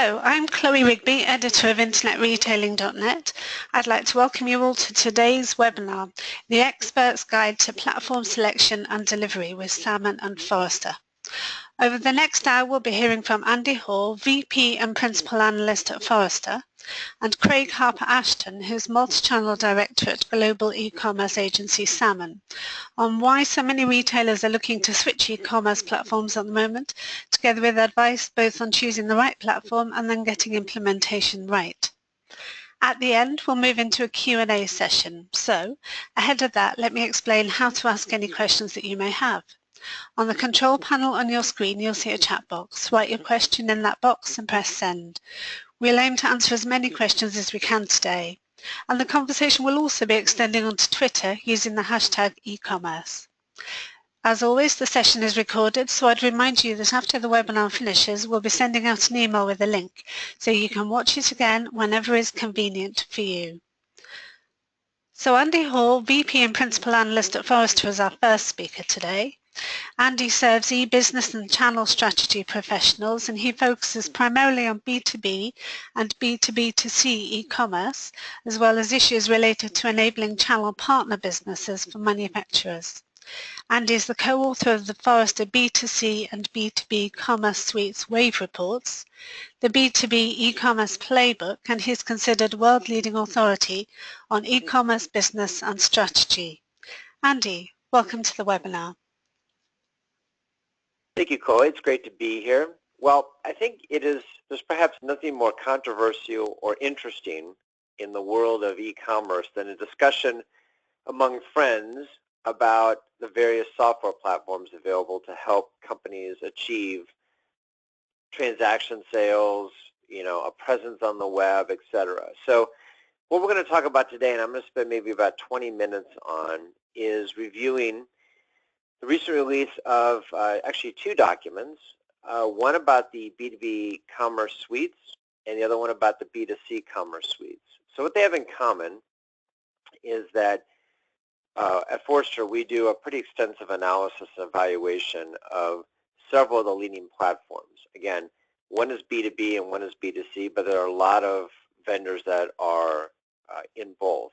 Hello, I'm Chloe Rigby, editor of InternetRetailing.net. I'd like to welcome you all to today's webinar, The Expert's Guide to Platform Selection and Delivery with Salmon and Forrester. Over the next hour, we'll be hearing from Andy Hall, VP and Principal Analyst at Forrester, and Craig Harper-Ashton, who's Multi-Channel Director at global e-commerce agency Salmon, on why so many retailers are looking to switch e-commerce platforms at the moment, together with advice both on choosing the right platform and then getting implementation right. At the end, we'll move into a Q&A session. So, ahead of that, let me explain how to ask any questions that you may have. On the control panel on your screen, you'll see a chat box. Write your question in that box and press send. We'll aim to answer as many questions as we can today. And the conversation will also be extending onto Twitter using the hashtag ecommerce. As always, the session is recorded, so I'd remind you that after the webinar finishes, we'll be sending out an email with a link, so you can watch it again whenever is convenient for you. So Andy Hall, VP and Principal Analyst at Forrester, is our first speaker today. Andy serves e-business and channel strategy professionals, and he focuses primarily on B2B and B2B2C e-commerce, as well as issues related to enabling channel partner businesses for manufacturers. Andy is the co-author of the Forrester B2C and B2B Commerce Suites Wave Reports, the B2B e-commerce playbook, and he's considered world-leading authority on e-commerce business and strategy. Andy, welcome to the webinar. Thank you, Chloe. It's great to be here. Well, I think there's perhaps nothing more controversial or interesting in the world of e-commerce than a discussion among friends about the various software platforms available to help companies achieve transaction sales, a presence on the web, etc. So what we're going to talk about today, and I'm going to spend maybe about 20 minutes on, is reviewing the recent release of actually two documents, one about the B2B commerce suites and the other one about the B2C commerce suites. So what they have in common is that at Forrester we do a pretty extensive analysis and evaluation of several of the leading platforms. Again, one is B2B and one is B2C, but there are a lot of vendors that are in both.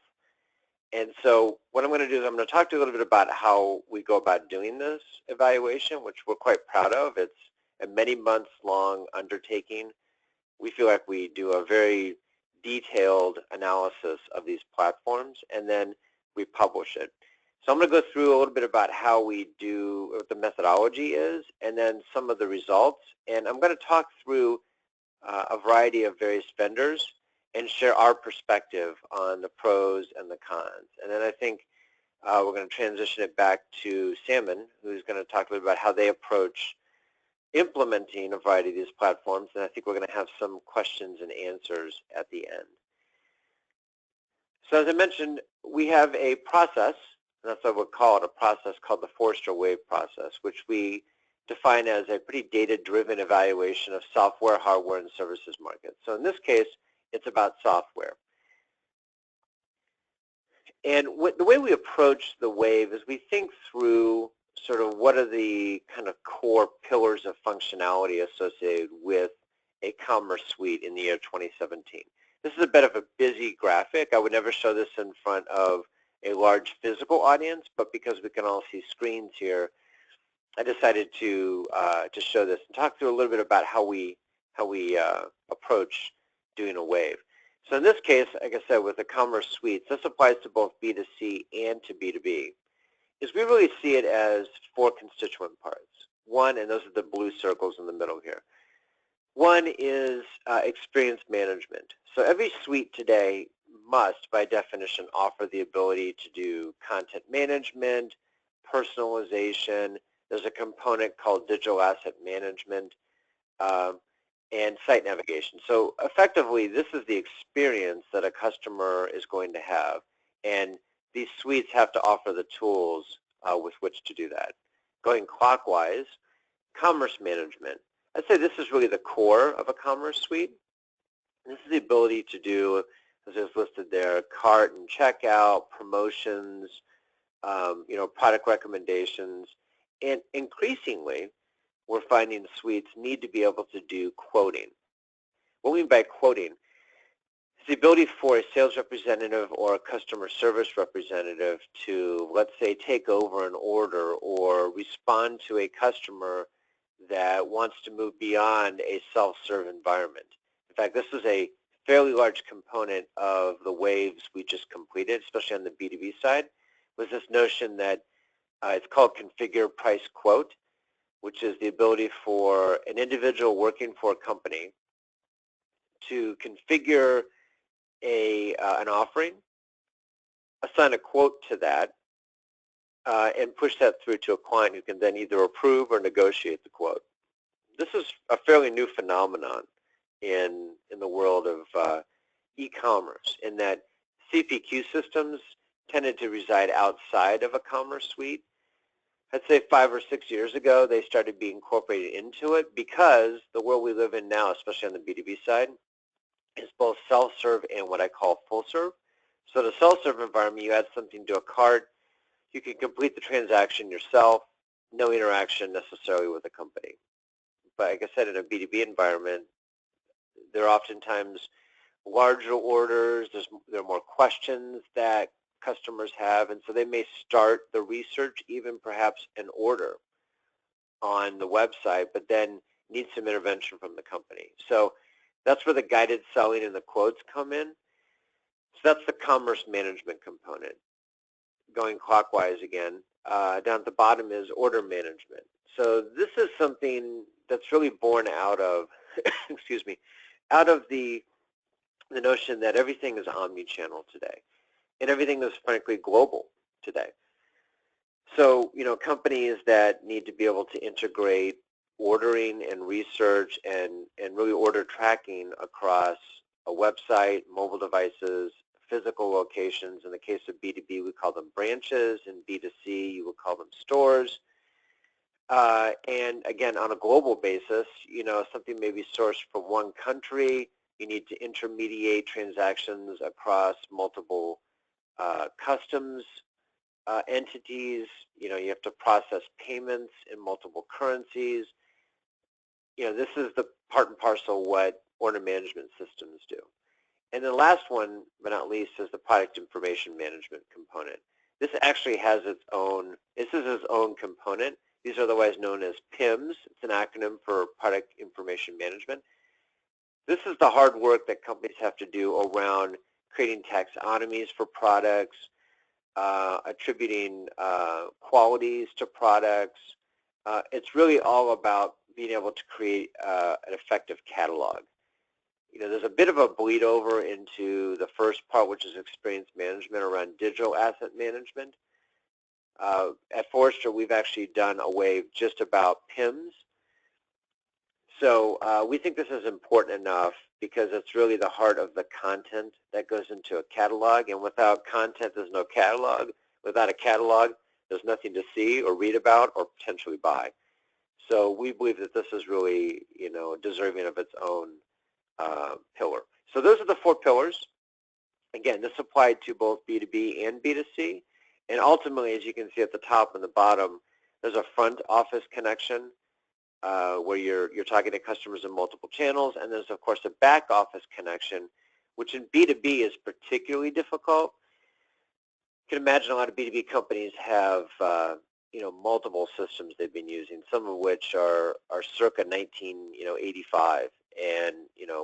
And so what I'm going to do is I'm going to talk to you a little bit about how we go about doing this evaluation, which we're quite proud of. It's a many months long undertaking. We feel like we do a very detailed analysis of these platforms, and then we publish it. So I'm going to go through a little bit about how we do, what the methodology is, and then some of the results. And I'm going to talk through a variety of various vendors and share our perspective on the pros and the cons. And then I think we're going to transition it back to Salmon, who's going to talk a little bit about how they approach implementing a variety of these platforms. And I think we're going to have some questions and answers at the end. So as I mentioned, we have a process, and that's what we'll call it, a process called the Forrester Wave process, which we define as a pretty data-driven evaluation of software, hardware, and services markets. So in this case, it's about software. And the way we approach the wave is we think through sort of what are the kind of core pillars of functionality associated with a commerce suite in the year 2017. This is a bit of a busy graphic. I would never show this in front of a large physical audience, but because we can all see screens here, I decided to show this and talk through a little bit about how we approach doing a wave. So in this case, like I said, with the commerce suites, this applies to both B2C and to B2B, is we really see it as four constituent parts. One, and those are the blue circles in the middle here. One is experience management. So every suite today must, by definition, offer the ability to do content management, personalization. There's a component called digital asset management, and site navigation. So effectively, this is the experience that a customer is going to have, and these suites have to offer the tools with which to do that. Going clockwise, commerce management. I'd say this is really the core of a commerce suite. This is the ability to do, as is listed there, cart and checkout, promotions, product recommendations, and increasingly, we're finding suites need to be able to do quoting. What we mean by quoting is the ability for a sales representative or a customer service representative to, let's say, take over an order or respond to a customer that wants to move beyond a self-serve environment. In fact, this is a fairly large component of the waves we just completed, especially on the B2B side, was this notion that it's called configure, price, quote, which is the ability for an individual working for a company to configure an offering, assign a quote to that, and push that through to a client who can then either approve or negotiate the quote. This is a fairly new phenomenon in the world of e-commerce, in that CPQ systems tended to reside outside of a commerce suite. I'd say 5 or 6 years ago, they started being incorporated into it because the world we live in now, especially on the B2B side, is both self-serve and what I call full-serve. So the self-serve environment, you add something to a cart, you can complete the transaction yourself, no interaction necessarily with the company. But like I said, in a B2B environment, there are oftentimes larger orders, there are more questions that customers have, and so they may start the research, even perhaps an order on the website, but then need some intervention from the company. So that's where the guided selling and the quotes come in. So that's the commerce management component. Going clockwise again, down at the bottom is order management. So this is something that's really born out of, excuse me, out of the notion that everything is omni-channel today, and everything is frankly global today. So, companies that need to be able to integrate ordering and research and really order tracking across a website, mobile devices, physical locations. In the case of B2B, we call them branches. In B2C, you would call them stores. And again, on a global basis, something may be sourced from one country. You need to intermediate transactions across multiple customs entities. You have to process payments in multiple currencies. This is the part and parcel what order management systems do. And the last one, but not least, is the product information management component. This actually has its own component. These are otherwise known as PIMs. It's an acronym for Product Information Management. This is the hard work that companies have to do around creating taxonomies for products, attributing qualities to products. It's really all about being able to create an effective catalog. There's a bit of a bleed over into the first part, which is experience management around digital asset management. At Forrester, we've actually done a wave just about PIMs. So we think this is important enough because it's really the heart of the content that goes into a catalog, and without content, there's no catalog. Without a catalog, there's nothing to see or read about or potentially buy. So we believe that this is really, deserving of its own pillar. So those are the 4 pillars. Again, this applied to both B2B and B2C. And ultimately, as you can see at the top and the bottom, there's a front office connection where you're talking to customers in multiple channels, and there's of course a back office connection, which in B2B is particularly difficult. You can imagine a lot of B2B companies have multiple systems they've been using, some of which are circa 1985, and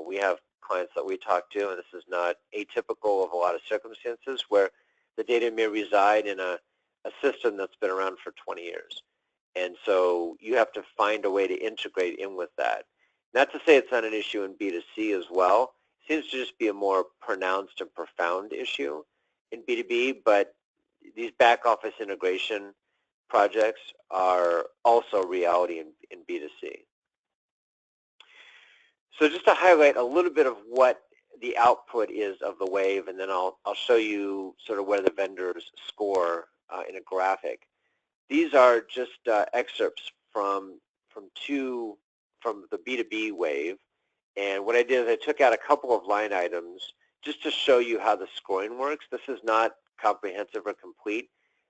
we have clients that we talk to, and this is not atypical of a lot of circumstances where the data may reside in a system that's been around for 20 years. And so you have to find a way to integrate in with that. Not to say it's not an issue in B2C as well. It seems to just be a more pronounced and profound issue in B2B, but these back office integration projects are also reality in B2C. So just to highlight a little bit of what the output is of the wave, and then I'll show you sort of where the vendors score in a graphic. These are just excerpts from the B2B wave, and what I did is I took out a couple of line items just to show you how the scoring works. This is not comprehensive or complete.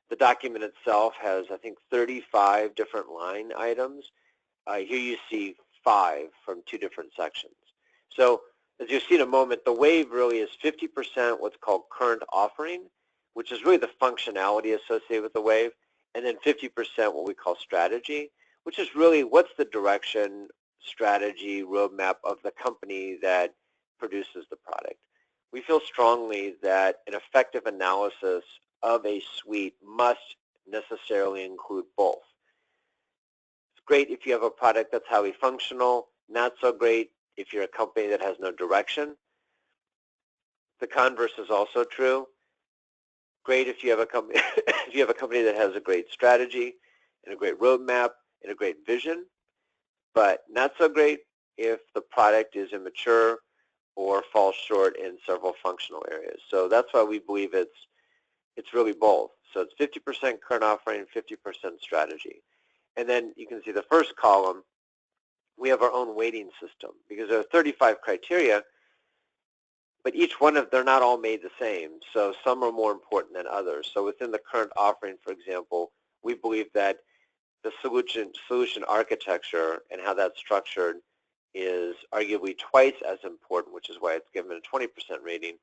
The document itself has, I think, 35 different line items. Here you see 5 from 2 different sections. So As you'll see in a moment, the wave really is 50% what's called current offering, which is really the functionality associated with the wave, and then 50% what we call strategy, which is really what's the direction, strategy, roadmap of the company that produces the product. We feel strongly that an effective analysis of a suite must necessarily include both. It's great if you have a product that's highly functional, not so great if you're a company that has no direction. The converse is also true. Great if you have a company if you have a company that has a great strategy and a great roadmap and a great vision, but not so great if the product is immature or falls short in several functional areas. So that's why we believe it's really both. So it's 50% current offering, 50% strategy. And then you can see the first column, we have our own weighting system because there are 35 criteria, but each one of they're not all made the same. So some are more important than others. So within the current offering, for example, we believe that the solution architecture and how that's structured is arguably twice as important, which is why it's given a 20% rating,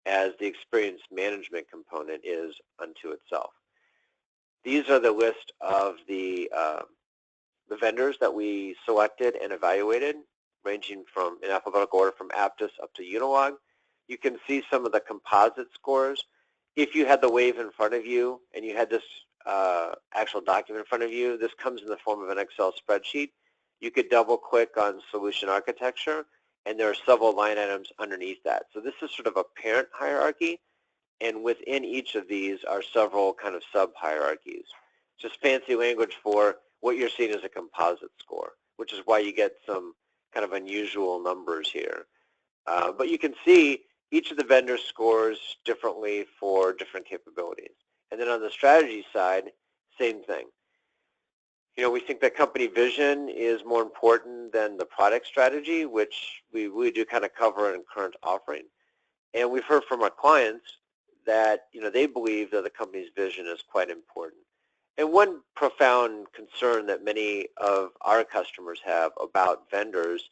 as the experience management component is unto itself. These are the list of the vendors that we selected and evaluated, ranging from, in alphabetical order, from Aptus up to Unilog. You can see some of the composite scores. If you had the wave in front of you and you had this actual document in front of you, this comes in the form of an Excel spreadsheet. You could double click on solution architecture and there are several line items underneath that. So this is sort of a parent hierarchy, and within each of these are several kind of sub-hierarchies. Just fancy language for what you're seeing as a composite score, which is why you get some kind of unusual numbers here. But you can see each of the vendors scores differently for different capabilities. And then on the strategy side, same thing. You know, we think that company vision is more important than the product strategy, which we really do kind of cover in current offering. And we've heard from our clients that, you know, they believe that the company's vision is quite important. And one profound concern that many of our customers have about vendors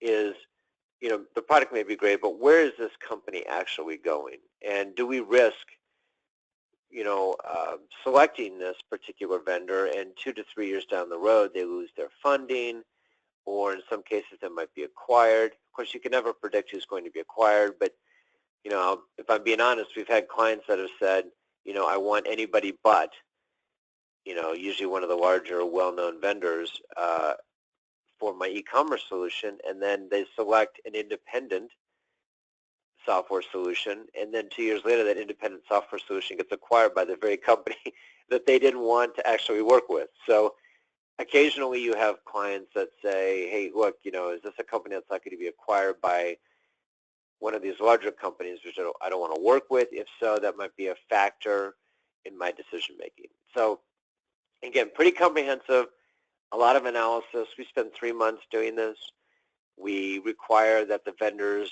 is, you know, the product may be great, but where is this company actually going? And do we risk, you know, selecting this particular vendor and 2 to 3 years down the road they lose their funding, or in some cases they might be acquired. Of course, you can never predict who's going to be acquired, but, you know, if I'm being honest, we've had clients that have said, you know, I want anybody but, you know, usually one of the larger well-known vendors for my e-commerce solution, and then they select an independent software solution, and then 2 years later that independent software solution gets acquired by the very company that they didn't want to actually work with. So occasionally you have clients that say, hey, look, you know, is this a company that's likely to be acquired by one of these larger companies which I don't want to work with? If so, that might be a factor in my decision making. So again, pretty comprehensive, a lot of analysis. We spent 3 months doing this. We require that the vendors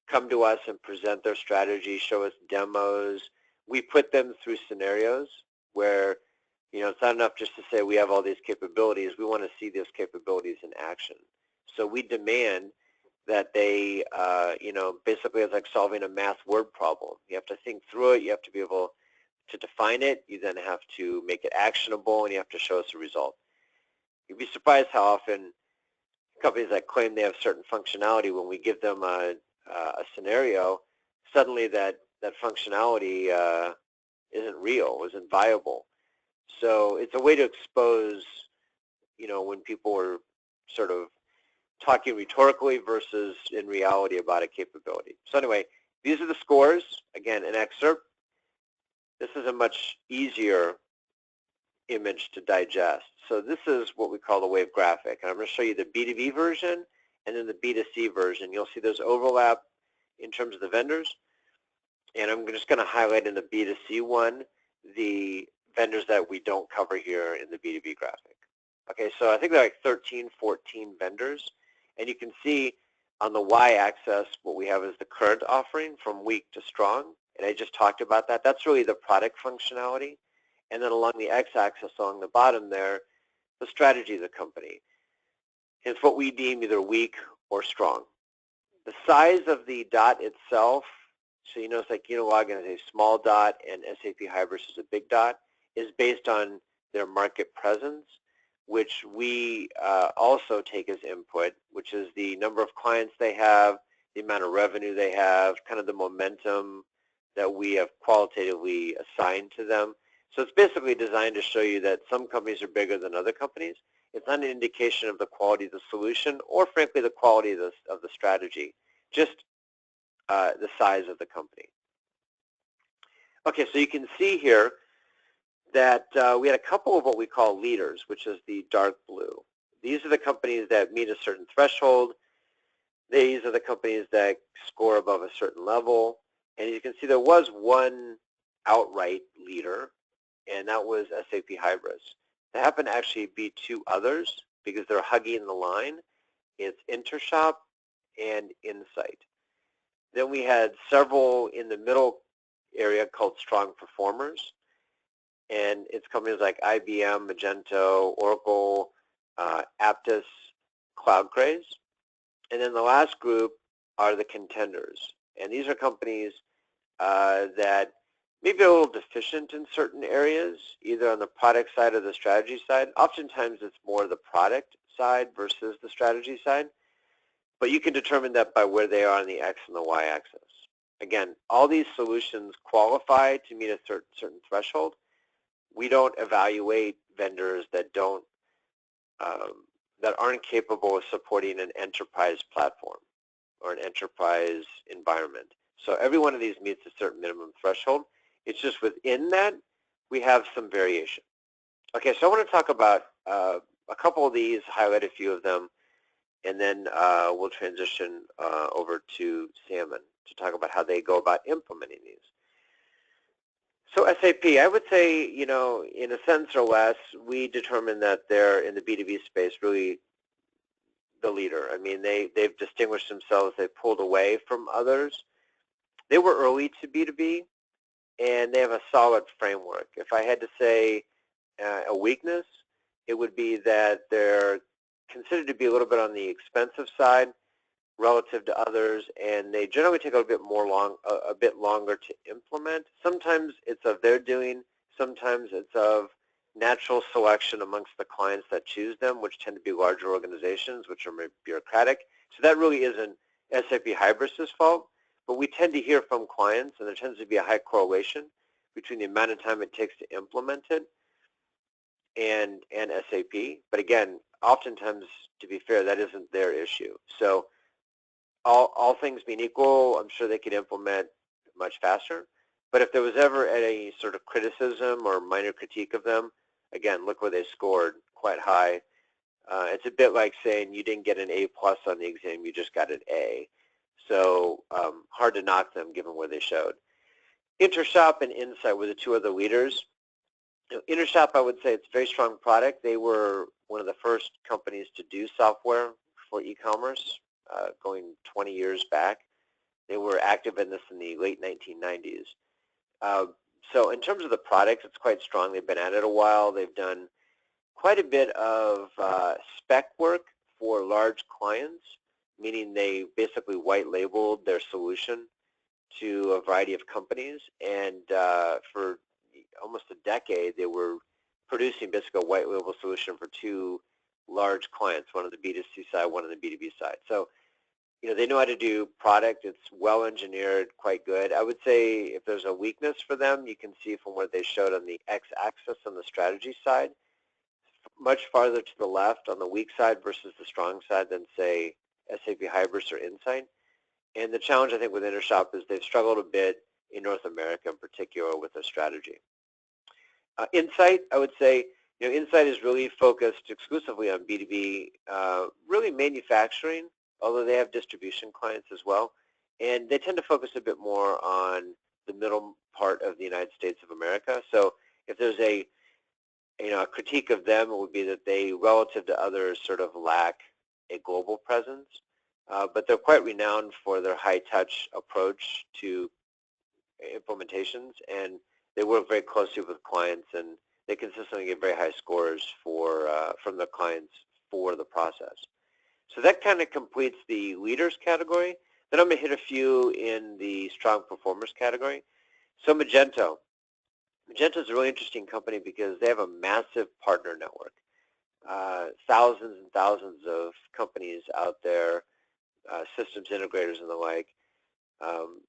come to us and present their strategy, show us demos. We put them through scenarios where, you know, it's not enough just to say we have all these capabilities. We want to see those capabilities in action. So we demand that they, you know, basically it's like solving a math word problem. You have to think through it. You have to be able to define it. You then have to make it actionable, and you have to show us a result. You'd be surprised how often companies that claim they have certain functionality, when we give them a scenario, suddenly that functionality isn't real, isn't viable. So it's a way to expose, you know, when people are sort of talking rhetorically versus in reality about a capability. So anyway, these are the scores. Again, an excerpt. This is a much easier image to digest. So this is what we call the wave graphic. And I'm going to show you the B2B version and then the B2C version. You'll see there's overlap in terms of the vendors. And I'm just going to highlight in the B2C one the vendors that we don't cover here in the B2B graphic. Okay, so I think there are like 13, 14 vendors. And you can see on the y-axis what we have is the current offering from weak to strong. And I just talked about that. That's really the product functionality. And then along the x-axis along the bottom there, the strategy of the company. It's what we deem either weak or strong. The size of the dot itself, so you notice like Unilogin is a small dot and SAP Hybris is a big dot, is based on their market presence, which we also take as input, which is the number of clients they have, the amount of revenue they have, kind of the momentum that we have qualitatively assigned to them. So it's basically designed to show you that some companies are bigger than other companies. It's not an indication of the quality of the solution or, frankly, the quality of the strategy, just the size of the company. Okay, so you can see here that we had a couple of what we call leaders, which is the dark blue. These are the companies that meet a certain threshold. These are the companies that score above a certain level. And you can see there was one outright leader, and that was SAP Hybris. There happened to actually be two others because they're hugging the line. It's InterShop and Insight. Then we had several in the middle area called strong performers, and it's companies like IBM, Magento, Oracle, Aptus, CloudCraze. And then the last group are the contenders, and these are companies that maybe are a little deficient in certain areas, either on the product side or the strategy side. Oftentimes it's more the product side versus the strategy side, but you can determine that by where they are on the X and the Y axis. Again, all these solutions qualify to meet a certain threshold. We don't evaluate vendors that don't that aren't capable of supporting an enterprise platform or an enterprise environment. So every one of these meets a certain minimum threshold. It's just within that we have some variation. Okay, so I want to talk about a couple of these, highlight a few of them, and then we'll transition over to Salmon to talk about how they go about implementing these. So SAP, I would say, in a sentence or less, we determined that they're in the B2B space really the leader. I mean, they've distinguished themselves. They've pulled away from others. They were early to B2B, and they have a solid framework. If I had to say a weakness, it would be that they're considered to be a little bit on the expensive side relative to others, and they generally take a bit longer to implement. Sometimes it's of their doing, sometimes it's of natural selection amongst the clients that choose them, which tend to be larger organizations, which are more bureaucratic. So that really isn't SAP Hybris' fault, but we tend to hear from clients, and there tends to be a high correlation between the amount of time it takes to implement it and SAP. But again, oftentimes, to be fair, that isn't their issue. So all things being equal, I'm sure they could implement much faster. But if there was ever any sort of criticism or minor critique of them, again, look where they scored, quite high. It's a bit like saying you didn't get an A+ on the exam, you just got an A. So hard to knock them given where they showed. InterShop and Insight were the two other leaders. InterShop, I would say it's a very strong product. They were one of the first companies to do software for e-commerce going 20 years back. They were active in this in the late 1990s. So in terms of the products, it's quite strong. They've been at it a while. They've done quite a bit of spec work for large clients, meaning they basically white labeled their solution to a variety of companies. And for almost a decade, they were producing basically a white label solution for two large clients, one on the B2C side, one on the B2B side. So, they know how to do product. It's well engineered, quite good. I would say if there's a weakness for them, you can see from what they showed on the x-axis on the strategy side, much farther to the left on the weak side versus the strong side than, say, SAP Hybris or Insight. And the challenge, I think, with InterShop is they've struggled a bit in North America in particular with their strategy. Insight, I would say, Insight is really focused exclusively on B2B, really manufacturing, although they have distribution clients as well. And they tend to focus a bit more on the middle part of the United States of America. So if there's a critique of them, it would be that they, relative to others, sort of lack a global presence. But they're quite renowned for their high-touch approach to implementations, and they work very closely with clients, and they consistently get very high scores from their clients for the process. So that kind of completes the leaders category. Then I'm going to hit a few in the strong performers category. So Magento. Magento is a really interesting company because they have a massive partner network. Thousands and thousands of companies out there, systems integrators and the like.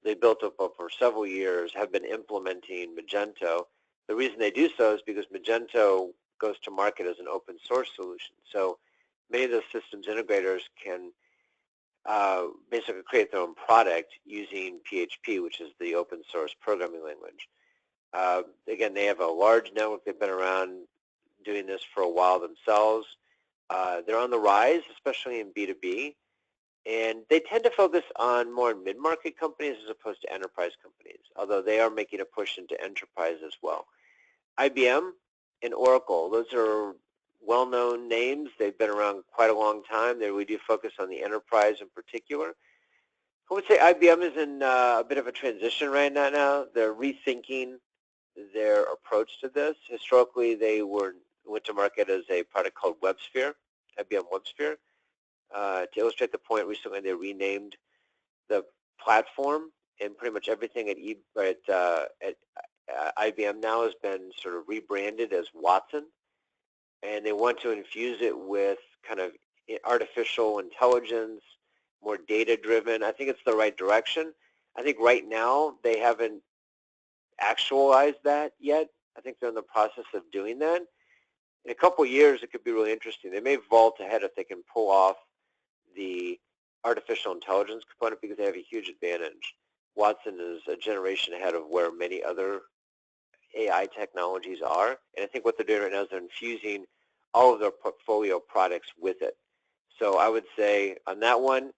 They built up over several years, have been implementing Magento. The reason they do so is because Magento goes to market as an open source solution. So many of those systems integrators can basically create their own product using PHP, which is the open source programming language. Again, they have a large network. They've been around doing this for a while themselves. They're on the rise, especially in B2B. And they tend to focus on more mid-market companies as opposed to enterprise companies, although they are making a push into enterprise as well. IBM and Oracle, those are well-known names. They've been around quite a long time. They really do focus on the enterprise in particular. I would say IBM is in a bit of a transition right now. They're rethinking their approach to this. Historically, they went to market as a product called WebSphere, IBM WebSphere. To illustrate the point, recently they renamed the platform, and pretty much everything at IBM now has been sort of rebranded as Watson, and they want to infuse it with kind of artificial intelligence, more data-driven. I think it's the right direction. I think right now they haven't actualized that yet. I think they're in the process of doing that. In a couple of years, it could be really interesting. They may vault ahead if they can pull off the artificial intelligence component because they have a huge advantage. Watson is a generation ahead of where many other AI technologies are, and I think what they're doing right now is they're infusing all of their portfolio products with it. So I would say on that one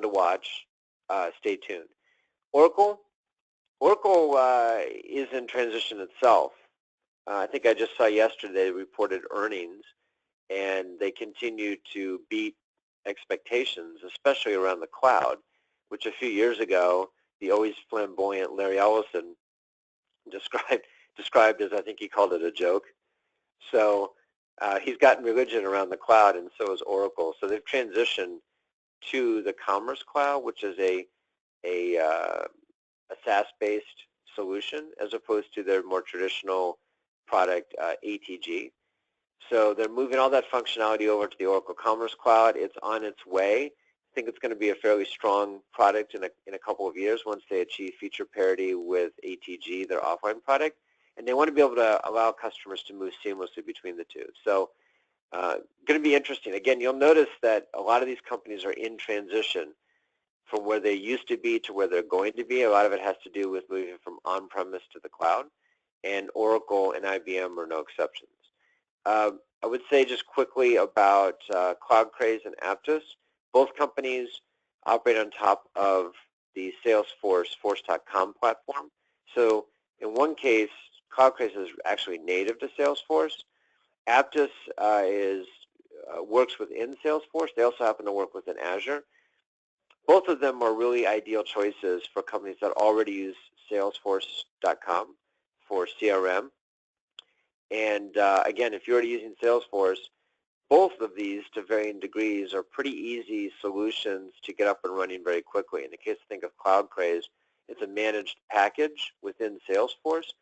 to watch, stay tuned. Oracle is in transition itself. I think I just saw yesterday they reported earnings, and they continue to beat expectations, especially around the cloud, which a few years ago, the always flamboyant Larry Ellison described as, I think he called it a joke. So he's gotten religion around the cloud, and so is Oracle. So they've transitioned to the Commerce Cloud, which is a SaaS-based solution, as opposed to their more traditional product, ATG. So they're moving all that functionality over to the Oracle Commerce Cloud. It's on its way. I think it's going to be a fairly strong product in a couple of years once they achieve feature parity with ATG, their offline product. And they want to be able to allow customers to move seamlessly between the two. So going to be interesting. Again, you'll notice that a lot of these companies are in transition from where they used to be to where they're going to be. A lot of it has to do with moving from on-premise to the cloud. And Oracle and IBM are no exceptions. I would say just quickly about CloudCraze and Aptus. Both companies operate on top of the Salesforce Force.com platform. So in one case, CloudCraze is actually native to Salesforce. Aptus works within Salesforce. They also happen to work within Azure. Both of them are really ideal choices for companies that already use Salesforce.com for CRM. And again, if you're already using Salesforce, both of these, to varying degrees, are pretty easy solutions to get up and running very quickly. In the case, think of CloudCraze, it's a managed package within Salesforce.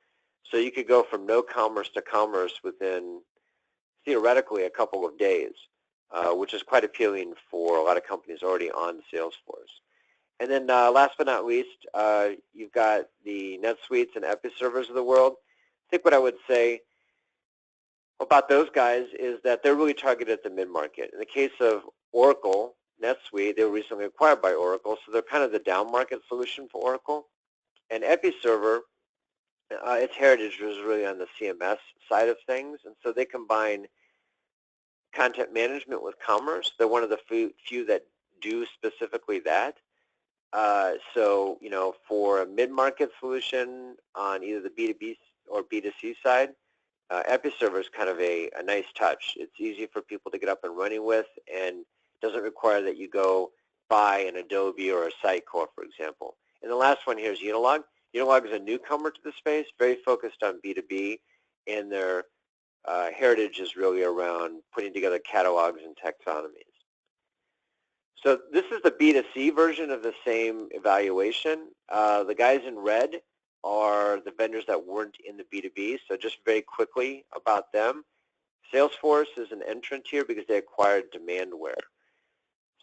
So you could go from no commerce to commerce within, theoretically, a couple of days, which is quite appealing for a lot of companies already on Salesforce. And then last but not least, you've got the NetSuites and EpiServers of the world. I think what I would say about those guys is that they're really targeted at the mid-market. In the case of Oracle, NetSuite, they were recently acquired by Oracle, so they're kind of the down-market solution for Oracle. And EpiServer, its heritage was really on the CMS side of things, and so they combine content management with commerce. They're one of the few that do specifically that. So, you know, for a mid-market solution on either the B2B or B2C side, EpiServer is kind of a nice touch. It's easy for people to get up and running with, and doesn't require that you go buy an Adobe or a Sitecore, for example. And the last one here is Unilog. Unilog is a newcomer to the space, very focused on B2B, and their heritage is really around putting together catalogs and taxonomies. So this is the B2C version of the same evaluation. The guys in red are the vendors that weren't in the B2B, so just very quickly about them. Salesforce is an entrant here because they acquired Demandware.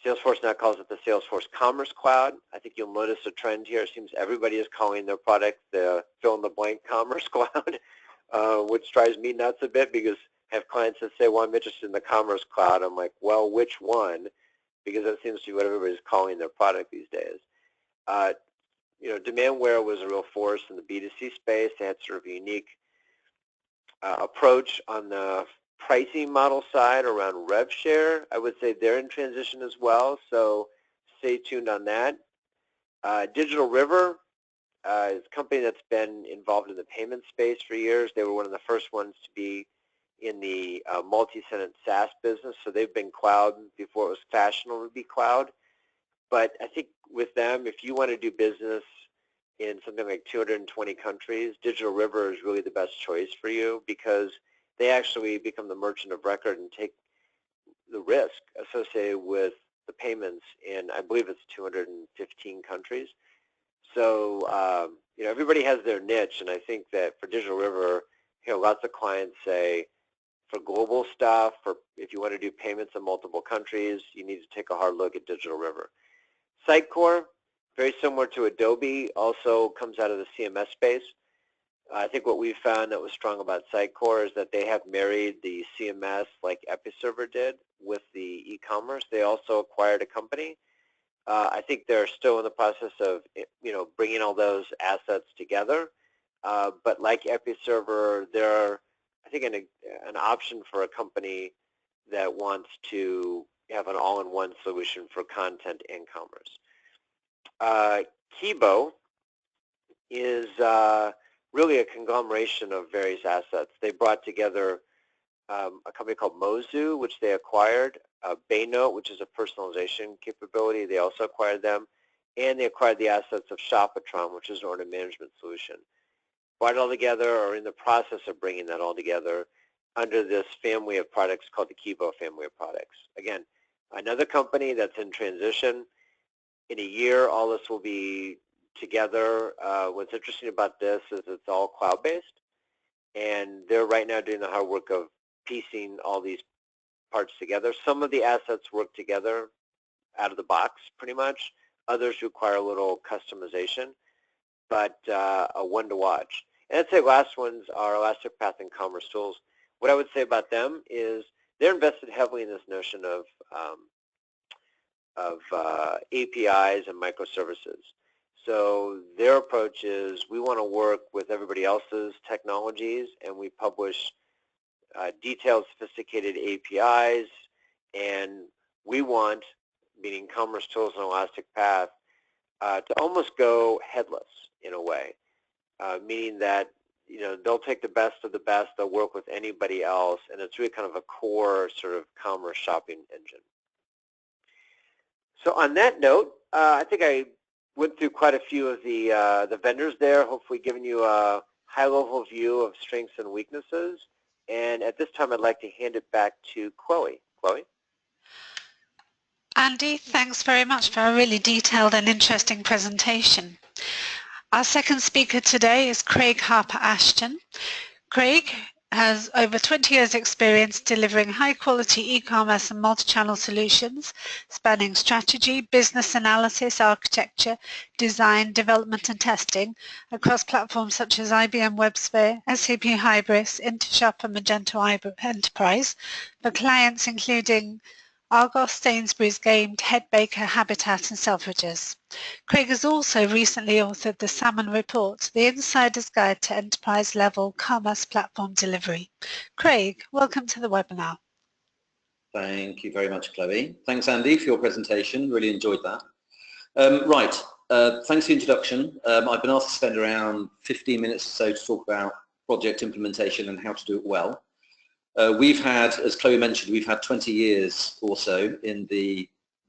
Salesforce now calls it the Salesforce Commerce Cloud. I think you'll notice a trend here. It seems everybody is calling their product the fill-in-the-blank Commerce Cloud, which drives me nuts a bit because I have clients that say, well, I'm interested in the Commerce Cloud. I'm like, well, which one? Because that seems to be what everybody's calling their product these days. Demandware was a real force in the B2C space. They had sort of a unique approach on the pricing model side around rev share. I would say they're in transition as well, so stay tuned on that. Digital River is a company that's been involved in the payment space for years. They were one of the first ones to be in the multi-tenant SaaS business, so they've been cloud before it was fashionable to be cloud. But I think with them, if you want to do business in something like 220 countries, Digital River is really the best choice for you because they actually become the merchant of record and take the risk associated with the payments in, I believe it's 215 countries. So, everybody has their niche, and I think that for Digital River, lots of clients say, for global stuff, or if you want to do payments in multiple countries, you need to take a hard look at Digital River. Sitecore, very similar to Adobe, also comes out of the CMS space. I think what we found that was strong about Sitecore is that they have married the CMS like Episerver did with the e-commerce. They also acquired a company. I think they're still in the process of bringing all those assets together. But like Episerver, they're I think an option for a company that wants to have an all-in-one solution for content and commerce. Kibo is really a conglomeration of various assets. They brought together a company called Mozu, which they acquired, Baynote, which is a personalization capability. They also acquired them, and they acquired the assets of Shopatron, which is an order management solution. Brought it all together, or in the process of bringing that all together under this family of products called the Kibo family of products. Again, another company that's in transition. In a year, all this will be together. What's interesting about this is it's all cloud-based, and they're right now doing the hard work of piecing all these parts together. Some of the assets work together out of the box pretty much. Others require a little customization, but a one to watch. And I'd say last ones are Elastic Path and Commerce Tools. What I would say about them is they're invested heavily in this notion of APIs and microservices. So their approach is we want to work with everybody else's technologies, and we publish detailed, sophisticated APIs, and we want, meaning Commerce Tools and Elastic Path, to almost go headless in a way, meaning that they'll take the best of the best, they'll work with anybody else, and it's really kind of a core sort of commerce shopping engine. So on that note, I think I went through quite a few of the vendors there, hopefully giving you a high-level view of strengths and weaknesses. And at this time, I'd like to hand it back to Chloe. Chloe? Andy, thanks very much for a really detailed and interesting presentation. Our second speaker today is Craig Harper-Ashton. Craig has over 20 years experience delivering high-quality e-commerce and multi-channel solutions spanning strategy, business analysis, architecture, design, development and testing across platforms such as IBM WebSphere, SAP Hybris, Intershop and Magento Enterprise for clients including Argos, Sainsbury's, Game, Ted Baker, Habitat and Selfridges. Craig has also recently authored the Salmon Report, the Insider's Guide to Enterprise-Level Commerce Platform Delivery. Craig, welcome to the webinar. Thank you very much, Chloe. Thanks, Andy, for your presentation. Really enjoyed that. Thanks for the introduction. I've been asked to spend around 15 minutes or so to talk about project implementation and how to do it well. We've had, as Chloe mentioned, we've had 20 years or so in the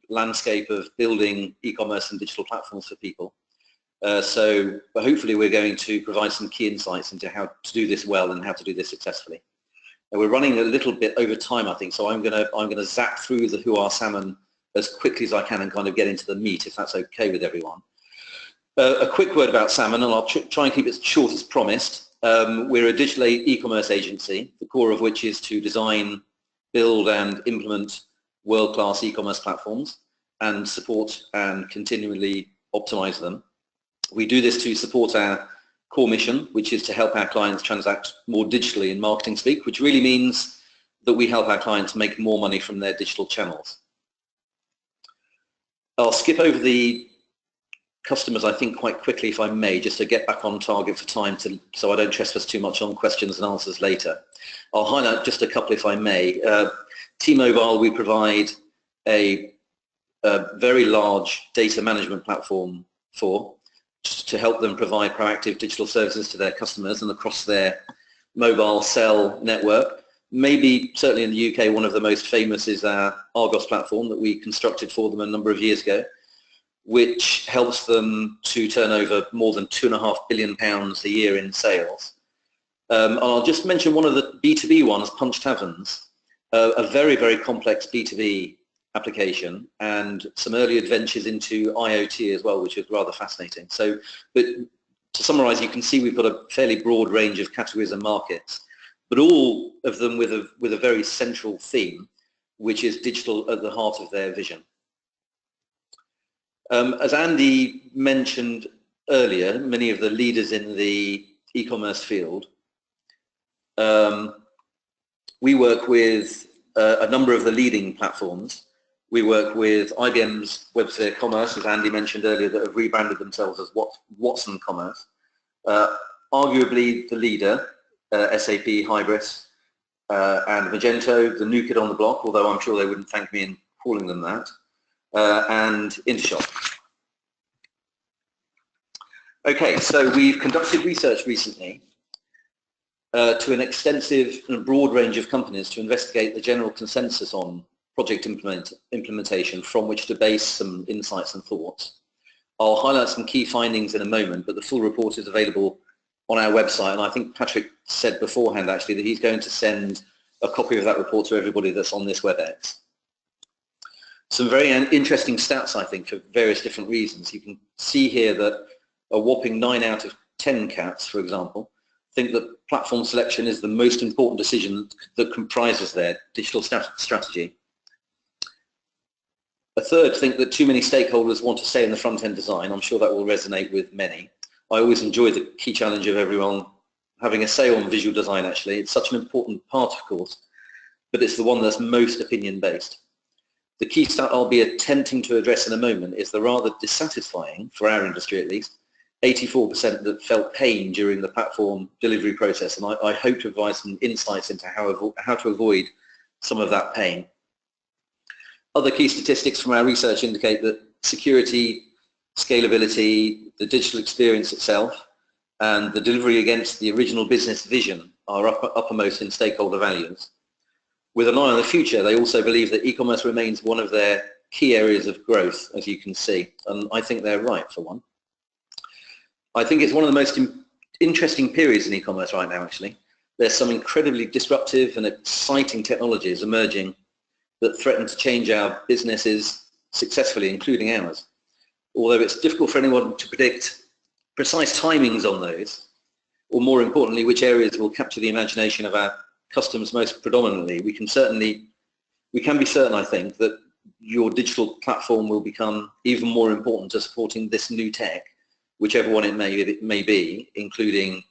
landscape of building e-commerce and digital platforms for people. So hopefully we're going to provide some key insights into how to do this well and how to do this successfully. We're running a little bit over time, I think, so I'm gonna zap through the Who Are Salmon as quickly as I can and kind of get into the meat, if that's okay with everyone. A quick word about Salmon, and I'll try and keep it short as promised. We're a digital e-commerce agency, the core of which is to design, build and implement world-class e-commerce platforms and support and continually optimize them. We do this to support our core mission, which is to help our clients transact more digitally in marketing speak, which really means that we help our clients make more money from their digital channels. I'll skip over the customers, I think, quite quickly, if I may, just to get back on target for time, so I don't trespass too much on questions and answers later. I'll highlight just a couple, if I may. T-Mobile, we provide a very large data management platform to help them provide proactive digital services to their customers and across their mobile cell network. Maybe, certainly in the UK, one of the most famous is our Argos platform that we constructed for them a number of years ago, which helps them to turn over more than £2.5 billion a year in sales. And I'll just mention one of the B2B ones, Punch Taverns, a very, very complex B2B application, and some early adventures into IoT as well, which is rather fascinating. So, but to summarize, you can see we've got a fairly broad range of categories and markets, but all of them with a very central theme, which is digital at the heart of their vision. As Andy mentioned earlier, many of the leaders in the e-commerce field, we work with a number of the leading platforms. We work with IBM's WebSphere Commerce, as Andy mentioned earlier, that have rebranded themselves as Watson Commerce. Arguably the leader, SAP, Hybris, and Magento, the new kid on the block, although I'm sure they wouldn't thank me in calling them that, and Intershop. Okay, so we've conducted research recently to an extensive and broad range of companies to investigate the general consensus on project implementation from which to base some insights and thoughts. I'll highlight some key findings in a moment, but the full report is available on our website, and I think Patrick said beforehand actually that he's going to send a copy of that report to everybody that's on this WebEx. Some very interesting stats, I think, for various different reasons. You can see here that a whopping 9 out of 10 cats, for example, think that platform selection is the most important decision that comprises their digital strategy. A third think that too many stakeholders want to say in the front-end design. I'm sure that will resonate with many. I always enjoy the key challenge of everyone having a say on visual design, actually. It's such an important part, of course, but it's the one that's most opinion-based. The key stat I'll be attempting to address in a moment is the rather dissatisfying, for our industry at least, 84% that felt pain during the platform delivery process, and I hope to provide some insights into how to avoid some of that pain. Other key statistics from our research indicate that security, scalability, the digital experience itself, and the delivery against the original business vision are uppermost in stakeholder values. With an eye on the future, they also believe that e-commerce remains one of their key areas of growth, as you can see, and I think they're right for one. I think it's one of the most interesting periods in e-commerce right now, actually. There's some incredibly disruptive and exciting technologies emerging that threaten to change our businesses successfully, including ours. Although it's difficult for anyone to predict precise timings on those, or more importantly, which areas will capture the imagination of our customers most predominantly, we can be certain, I think, that your digital platform will become even more important to supporting this new tech, whichever one it may be, including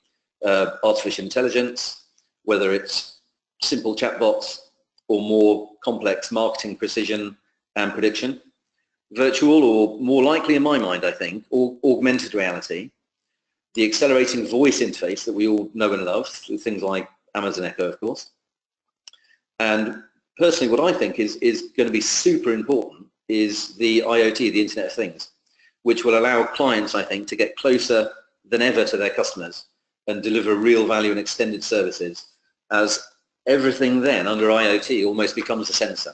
artificial intelligence, whether it's simple chatbots or more complex marketing precision and prediction, virtual, or more likely in my mind, I think, augmented reality, the accelerating voice interface that we all know and love through things like Amazon Echo, of course. And personally, what I think is going to be super important is the IoT, the Internet of Things, which will allow clients, I think, to get closer than ever to their customers and deliver real value and extended services, as everything then under IoT almost becomes a sensor.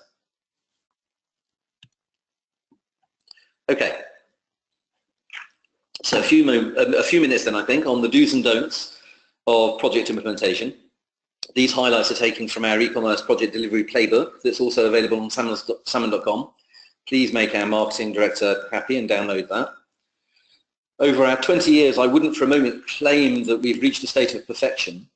Okay, so a few minutes then, I think, on the do's and don'ts of project implementation. These highlights are taken from our e-commerce project delivery playbook that's also available on salmon.com. Please make our marketing director happy and download that. Over our 20 years, I wouldn't for a moment claim that we've reached a state of perfection,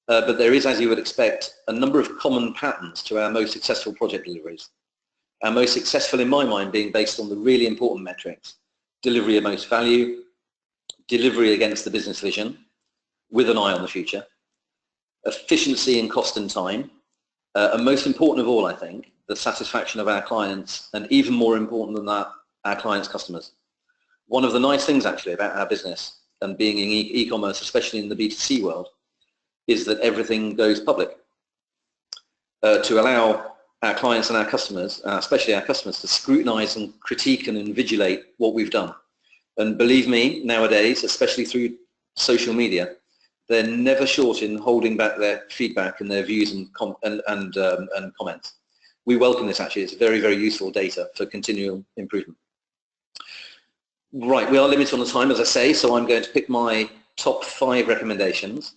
but there is, as you would expect, a number of common patterns to our most successful project deliveries. Our most successful, in my mind, being based on the really important metrics: delivery of most value, delivery against the business vision, with an eye on the future, efficiency in cost and time, and most important of all, I think, the satisfaction of our clients, and even more important than that, our clients' customers. One of the nice things actually about our business and being in e-commerce, especially in the B2C world, is that everything goes public to allow our clients and our customers, especially our customers, to scrutinize and critique and invigilate what we've done. And believe me, nowadays, especially through social media, they're never short in holding back their feedback and their views and comments. We welcome this actually. It's very, very useful data for continual improvement. Right, we are limited on the time, as I say, so I'm going to pick my top 5 recommendations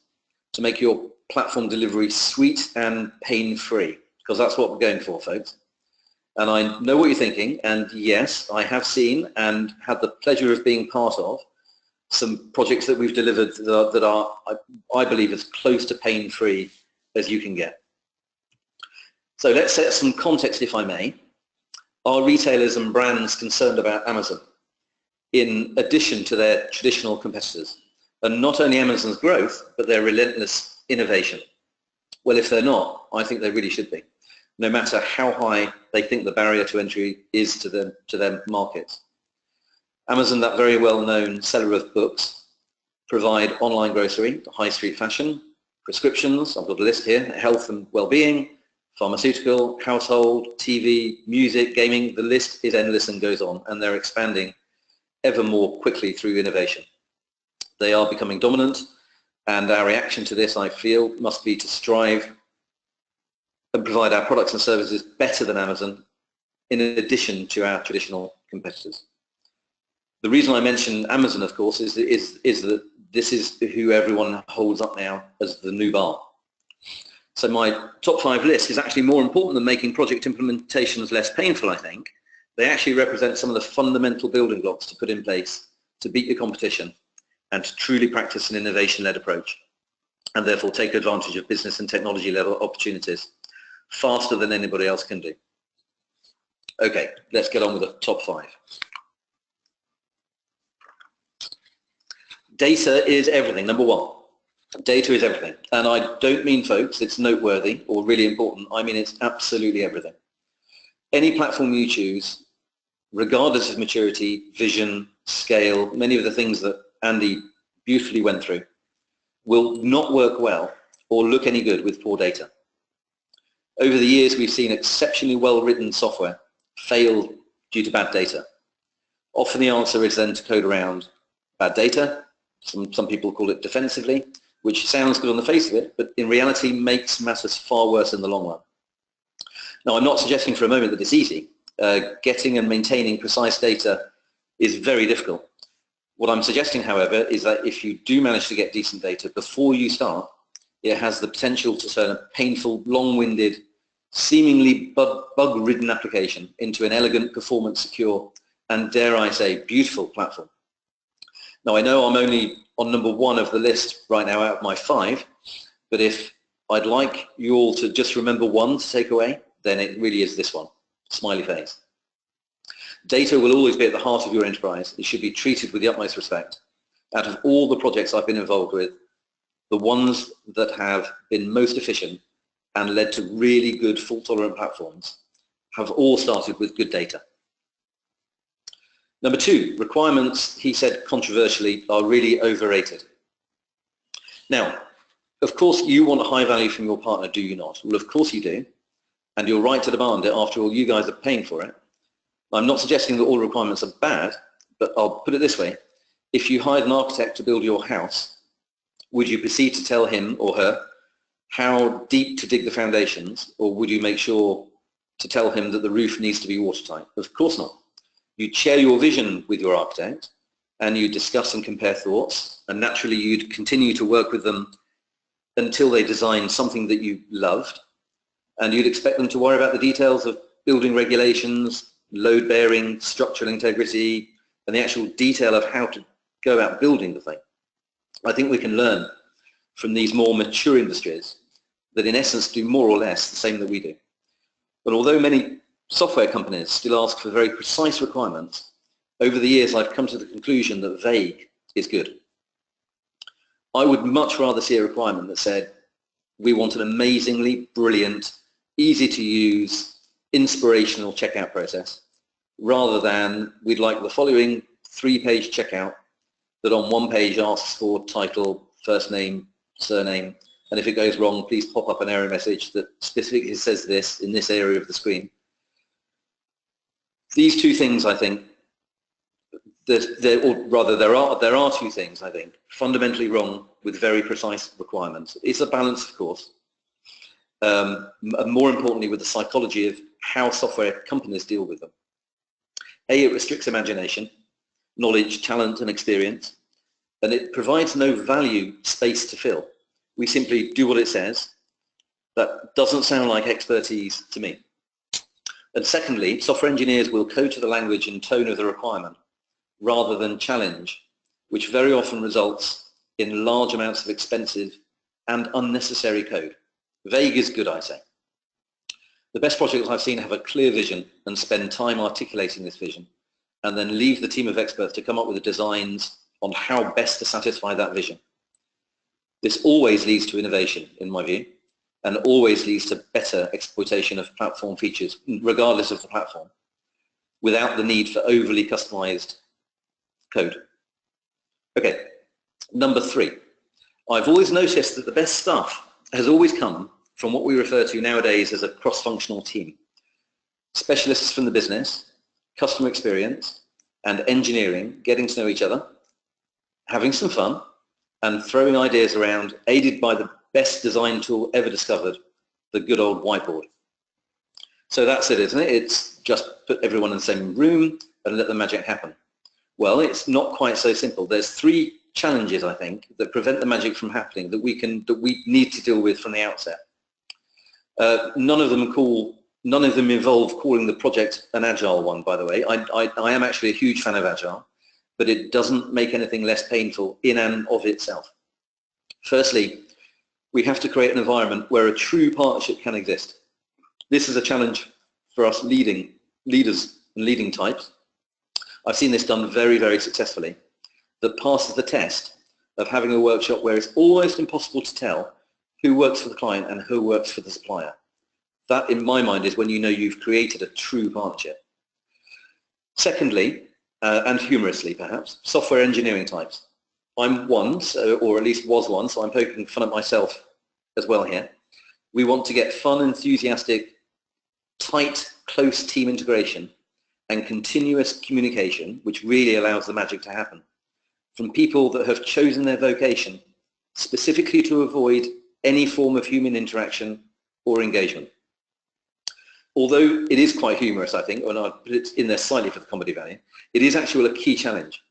to make your platform delivery sweet and pain-free, because that's what we're going for, folks. And I know what you're thinking, and yes, I have seen and had the pleasure of being part of some projects that we've delivered that are, I believe, as close to pain-free as you can get. So let's set some context, if I may. Are retailers and brands concerned about Amazon in addition to their traditional competitors? And not only Amazon's growth, but their relentless innovation? Well, if they're not, I think they really should be, no matter how high they think the barrier to entry is to their markets. Amazon, that very well-known seller of books, provide online grocery, high street fashion, prescriptions, I've got a list here, health and well-being, pharmaceutical, household, TV, music, gaming, the list is endless and goes on, and they're expanding ever more quickly through innovation. They are becoming dominant, and our reaction to this, I feel, must be to strive and provide our products and services better than Amazon, in addition to our traditional competitors. The reason I mention Amazon, of course, is that this is who everyone holds up now as the new bar. So my top 5 list is actually more important than making project implementations less painful, I think. They actually represent some of the fundamental building blocks to put in place to beat the competition and to truly practice an innovation-led approach, and therefore take advantage of business and technology level opportunities faster than anybody else can do. Okay, let's get on with the top 5. Data is everything, number 1. Data is everything. And I don't mean, folks, it's noteworthy or really important. I mean, it's absolutely everything. Any platform you choose, regardless of maturity, vision, scale, many of the things that Andy beautifully went through, will not work well or look any good with poor data. Over the years, we've seen exceptionally well-written software fail due to bad data. Often the answer is then to code around bad data. Some people call it defensively, which sounds good on the face of it, but in reality makes matters far worse in the long run. Now, I'm not suggesting for a moment that it's easy. Getting and maintaining precise data is very difficult. What I'm suggesting, however, is that if you do manage to get decent data before you start, it has the potential to turn a painful, long-winded, seemingly bug-ridden application into an elegant, performance-secure, and dare I say, beautiful platform. Now, I know I'm only on number 1 of the list right now out of my 5, but if I'd like you all to just remember one to take away, then it really is this one, smiley face. Data will always be at the heart of your enterprise. It should be treated with the utmost respect. Out of all the projects I've been involved with, the ones that have been most efficient and led to really good fault-tolerant platforms have all started with good data. Number 2, requirements, he said controversially, are really overrated. Now, of course you want a high value from your partner, do you not? Well, of course you do, and you're right to demand it. After all, you guys are paying for it. I'm not suggesting that all requirements are bad, but I'll put it this way. If you hired an architect to build your house, would you proceed to tell him or her how deep to dig the foundations, or would you make sure to tell him that the roof needs to be watertight? Of course not. You'd share your vision with your architect, and you'd discuss and compare thoughts, and naturally you'd continue to work with them until they designed something that you loved, and you'd expect them to worry about the details of building regulations, load bearing, structural integrity, and the actual detail of how to go about building the thing. I think we can learn from these more mature industries that in essence do more or less the same that we do. But although many software companies still ask for very precise requirements, over the years I've come to the conclusion that vague is good. I would much rather see a requirement that said, we want an amazingly brilliant, easy to use, inspirational checkout process, rather than we'd like the following 3-page checkout that on one page asks for title, first name, surname, and if it goes wrong, please pop up an error message that specifically says this in this area of the screen. These two things, I think, there are two things, I think, fundamentally wrong with very precise requirements. It's a balance, of course. More importantly, with the psychology of how software companies deal with them. A, it restricts imagination, knowledge, talent, and experience, and it provides no value space to fill. We simply do what it says. That doesn't sound like expertise to me. And secondly, software engineers will code to the language and tone of the requirement rather than challenge, which very often results in large amounts of expensive and unnecessary code. Vague is good, I say. The best projects I've seen have a clear vision and spend time articulating this vision, and then leave the team of experts to come up with the designs on how best to satisfy that vision. This always leads to innovation, in my view, and always leads to better exploitation of platform features, regardless of the platform, without the need for overly customized code. Okay, number 3. I've always noticed that the best stuff has always come from what we refer to nowadays as a cross-functional team. Specialists from the business, customer experience, and engineering getting to know each other, having some fun, and throwing ideas around, aided by the best design tool ever discovered, the good old whiteboard. So that's it, isn't it? It's just put everyone in the same room and let the magic happen. Well, it's not quite so simple. There's 3 challenges, I think, that prevent the magic from happening that we need to deal with from the outset. None of them involve calling the project an agile one, by the way. I am actually a huge fan of agile, but it doesn't make anything less painful in and of itself. Firstly, we have to create an environment where a true partnership can exist. This is a challenge for us leaders and leading types. I've seen this done very, very successfully, that passes the test of having a workshop where it's almost impossible to tell who works for the client and who works for the supplier. That, in my mind, is when you know you've created a true partnership. Secondly, and humorously perhaps, software engineering types. I'm one, or at least was one, so I'm poking fun at myself as well here. We want to get fun, enthusiastic, tight, close team integration and continuous communication, which really allows the magic to happen, from people that have chosen their vocation specifically to avoid any form of human interaction or engagement. Although it is quite humorous, I think, and I put it in there slightly for the comedy value, it is actually a key challenge.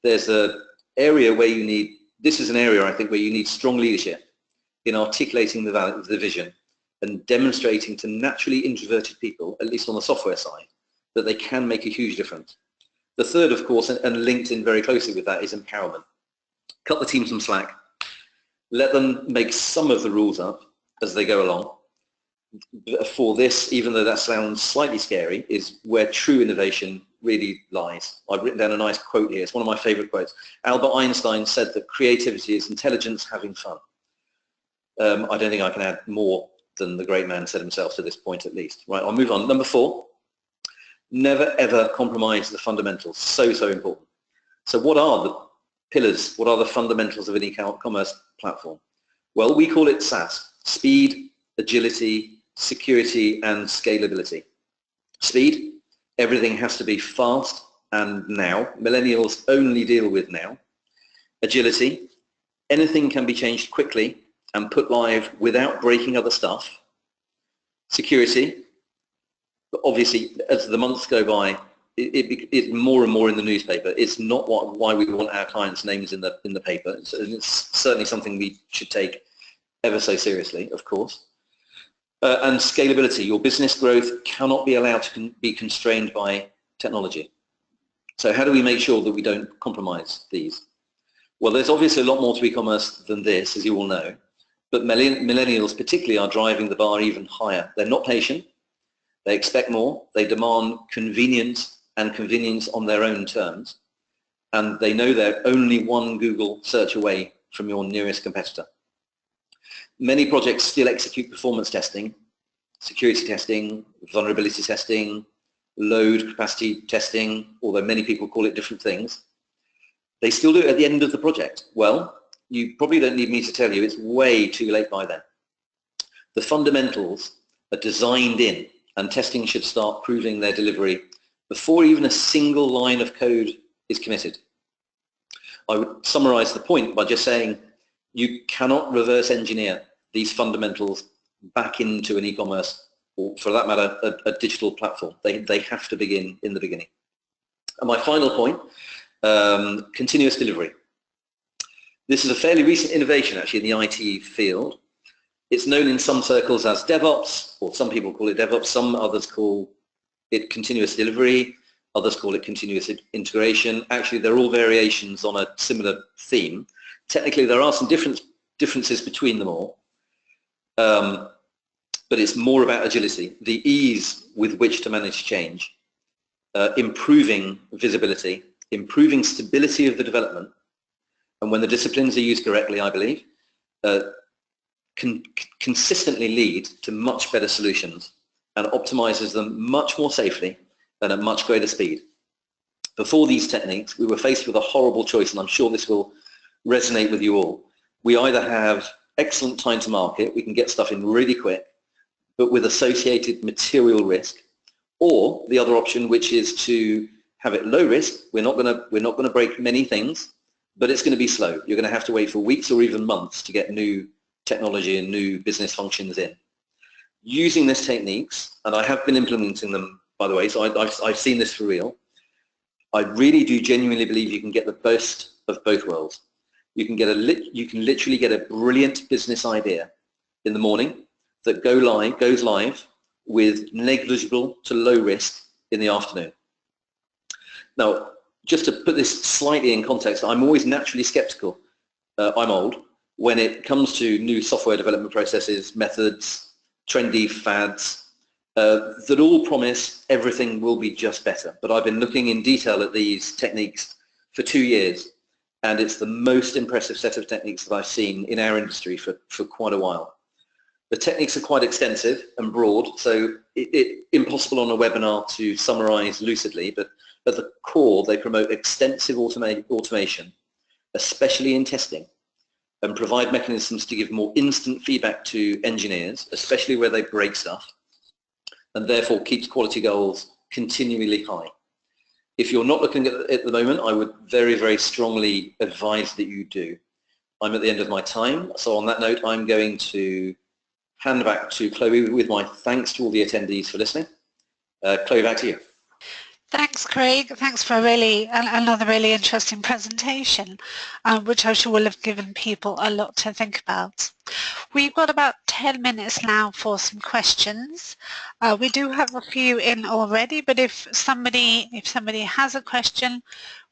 There's an area where you need, this is an area I think where you need strong leadership in articulating the vision and demonstrating to naturally introverted people, at least on the software side, that they can make a huge difference. The third, of course, and linked in very closely with that, is empowerment. Cut the team some slack. Let them make some of the rules up as they go along. For this, even though that sounds slightly scary, is where true innovation really lies. I've written down a nice quote here. It's one of my favorite quotes. Albert Einstein said that creativity is intelligence having fun. I don't think I can add more than the great man said himself to this point, at least. Right, I'll move on. Number 4, never ever compromise the fundamentals. So, so important. So what are the pillars? What are the fundamentals of an e-commerce platform? Well, we call it SaaS: speed, agility, security, and scalability. Speed, everything has to be fast and now. Millennials only deal with now. Agility, anything can be changed quickly and put live without breaking other stuff. Security, but obviously as the months go by, it's more and more in the newspaper. It's not why we want our clients' names in the paper. It's certainly something we should take ever so seriously, of course. And scalability. Your business growth cannot be allowed to be constrained by technology. So how do we make sure that we don't compromise these? Well, there's obviously a lot more to e-commerce than this, as you all know, but millennials particularly are driving the bar even higher. They're not patient, they expect more, they demand convenience and convenience on their own terms, and they know they're only one Google search away from your nearest competitor. Many projects still execute performance testing, security testing, vulnerability testing, load capacity testing, although many people call it different things. They still do it at the end of the project. Well, you probably don't need me to tell you, it's way too late by then. The fundamentals are designed in, and testing should start proving their delivery before even a single line of code is committed. I would summarize the point by just saying you cannot reverse engineer these fundamentals back into an e-commerce, or for that matter, a digital platform. They have to begin in the beginning. And my final point, continuous delivery. This is a fairly recent innovation actually in the IT field. It's known in some circles as DevOps, or some people call it DevOps, some others call it continuous delivery, others call it continuous integration. Actually, they're all variations on a similar theme. Technically, there are some differences between them all, but it's more about agility, the ease with which to manage change, improving visibility, improving stability of the development, and when the disciplines are used correctly, I believe, can consistently lead to much better solutions and optimizes them much more safely and at much greater speed. Before these techniques, we were faced with a horrible choice, and I'm sure this will resonate with you all. We either have excellent time to market, we can get stuff in really quick, but with associated material risk, or the other option, which is to have it low risk. We're not going to break many things, but it's going to be slow. You're going to have to wait for weeks or even months to get new technology and new business functions in. Using these techniques, and I have been implementing them, by the way, so I've seen this for real. I really do genuinely believe you can get the best of both worlds. You can literally get a brilliant business idea in the morning that goes live with negligible to low risk in the afternoon. Now, just to put this slightly in context, I'm always naturally skeptical, I'm old, when it comes to new software development processes, methods, trendy fads, that all promise everything will be just better. But I've been looking in detail at these techniques for 2 years, and it's the most impressive set of techniques that I've seen in our industry for quite a while. The techniques are quite extensive and broad, so it's impossible on a webinar to summarize lucidly, but at the core, they promote extensive automation, especially in testing, and provide mechanisms to give more instant feedback to engineers, especially where they break stuff, and therefore keeps quality goals continually high. If you're not looking at it at the moment, I would very, very strongly advise that you do. I'm at the end of my time, so on that note, I'm going to hand back to Chloe with my thanks to all the attendees for listening. Chloe, back to you. Thanks, Craig. Thanks for another really interesting presentation, which I'm sure will have given people a lot to think about. We've got about 10 minutes now for some questions. We do have a few in already, but if somebody has a question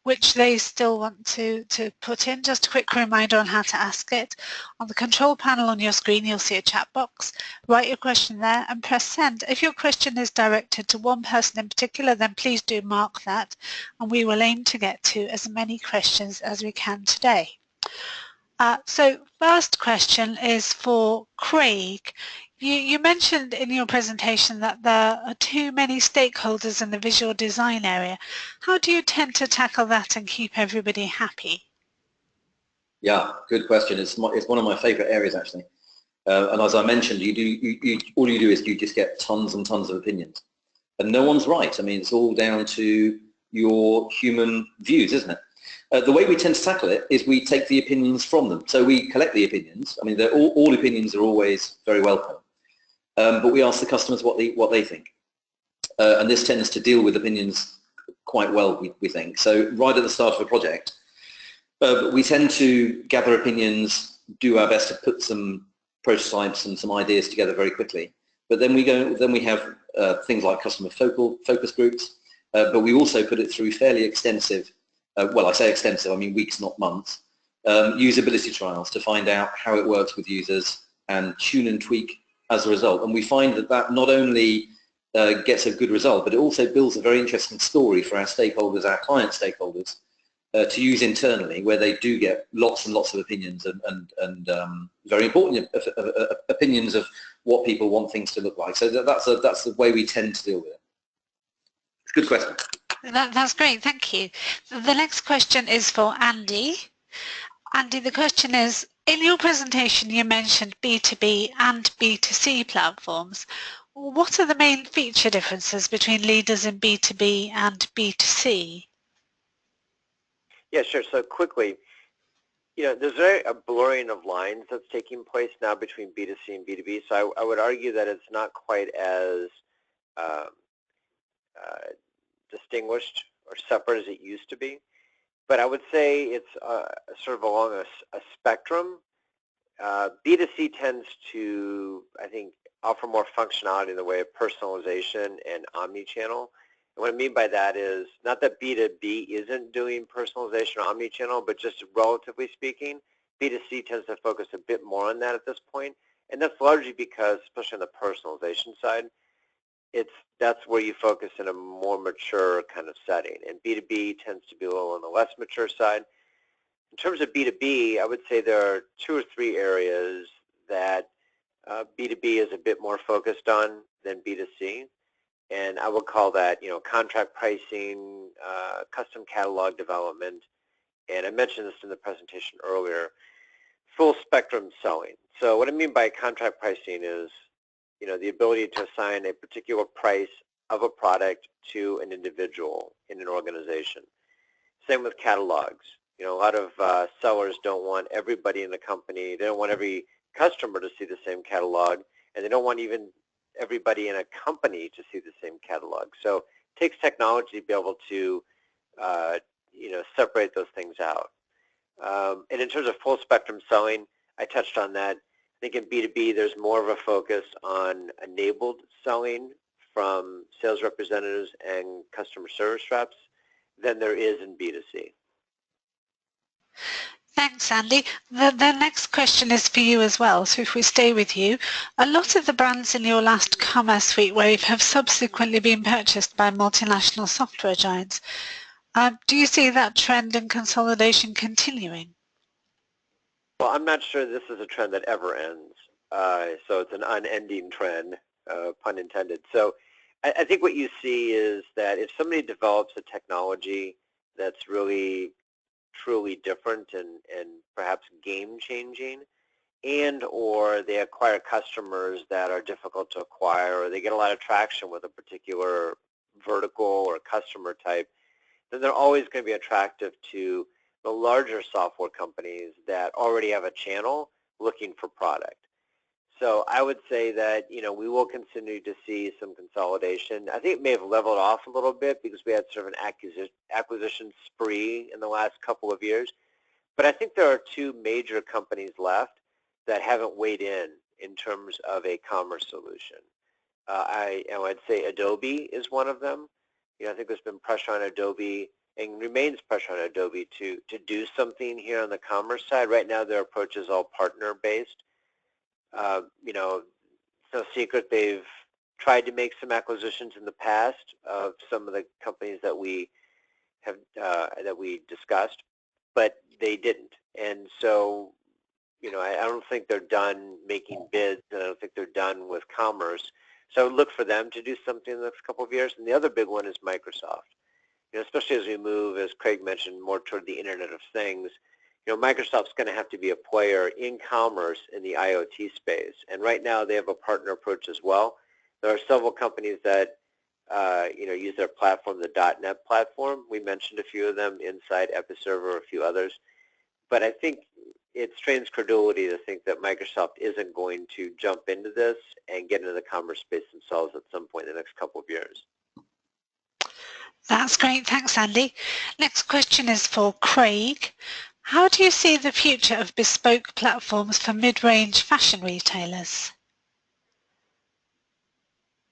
which they still want to put in, just a quick reminder on how to ask it. On the control panel on your screen, you'll see a chat box. Write your question there and press send. If your question is directed to one person in particular, then please do mark that, and we will aim to get to as many questions as we can today. So first question is for Craig. You mentioned in your presentation that there are too many stakeholders in the visual design area. How do you tend to tackle that and keep everybody happy? Yeah, good question. It's one of my favorite areas actually. And as I mentioned, all you do is you just get tons and tons of opinions. And no one's right. I mean, it's all down to your human views, isn't it? The way we tend to tackle it is we take the opinions from them. So we collect the opinions. I mean, all opinions are always very welcome. But we ask the customers what they think. And this tends to deal with opinions quite well, we think. So right at the start of a project, we tend to gather opinions, do our best to put some prototypes and some ideas together very quickly. But then we have things like customer focus groups, but we also put it through fairly extensive, well, I say extensive, I mean weeks, not months, usability trials to find out how it works with users and tune and tweak as a result. And we find that that not only gets a good result, but it also builds a very interesting story for our stakeholders, our client stakeholders, to use internally, where they do get lots and lots of opinions and very important opinions of what people want things to look like. So that's the way we tend to deal with it. Good question. That's great, thank you. The next question is for Andy. Andy, the question is, in your presentation you mentioned B2B and B2C platforms. What are the main feature differences between leaders in B2B and B2C? Yeah, sure. So quickly, there's a blurring of lines that's taking place now between B2C and B2B. So I would argue that it's not quite as distinguished or separate as it used to be. But I would say it's sort of along a spectrum. B2C tends to, I think, offer more functionality in the way of personalization and omni-channel. And what I mean by that is not that B2B isn't doing personalization or omni-channel, but just relatively speaking, B2C tends to focus a bit more on that at this point. And that's largely because, especially on the personalization side, that's where you focus in a more mature kind of setting. And B2B tends to be a little on the less mature side. In terms of B2B, I would say there are 2 or 3 areas that B2B is a bit more focused on than B2C. And I would call that, contract pricing, custom catalog development, and I mentioned this in the presentation earlier, full spectrum selling. So what I mean by contract pricing is, the ability to assign a particular price of a product to an individual in an organization. Same with catalogs. A lot of sellers don't want everybody in the company, they don't want every customer to see the same catalog, and they don't want even everybody in a company to see the same catalog. So it takes technology to be able to, separate those things out. And in terms of full spectrum selling, I touched on that. I think in B2B, there's more of a focus on enabled selling from sales representatives and customer service reps than there is in B2C. Thanks, Andy. The next question is for you as well, so if we stay with you, a lot of the brands in your last commerce suite wave have subsequently been purchased by multinational software giants. Do you see that trend in consolidation continuing? Well, I'm not sure this is a trend that ever ends, so it's an unending trend, pun intended. So I think what you see is that if somebody develops a technology that's really truly different and perhaps game-changing, and or they acquire customers that are difficult to acquire, or they get a lot of traction with a particular vertical or customer type, then they're always going to be attractive to the larger software companies that already have a channel looking for product. So I would say that, we will continue to see some consolidation. I think it may have leveled off a little bit because we had sort of an acquisition spree in the last couple of years. But I think there are 2 major companies left that haven't weighed in terms of a commerce solution. I'd say Adobe is one of them. I think there's been pressure on Adobe and remains pressure on Adobe to do something here on the commerce side. Right now their approach is all partner-based. It's no secret they've tried to make some acquisitions in the past of some of the companies that we have that we discussed, but they didn't. And so, I don't think they're done making bids, and I don't think they're done with commerce. So I would look for them to do something in the next couple of years. And the other big one is Microsoft. Especially as we move, as Craig mentioned, more toward the Internet of Things. Microsoft's going to have to be a player in commerce in the IoT space. And right now they have a partner approach as well. There are several companies that use their platform, the .NET platform. We mentioned a few of them, Inside, Episerver, a few others. But I think it strains credulity to think that Microsoft isn't going to jump into this and get into the commerce space themselves at some point in the next couple of years. That's great. Thanks, Andy. Next question is for Craig. How do you see the future of bespoke platforms for mid-range fashion retailers?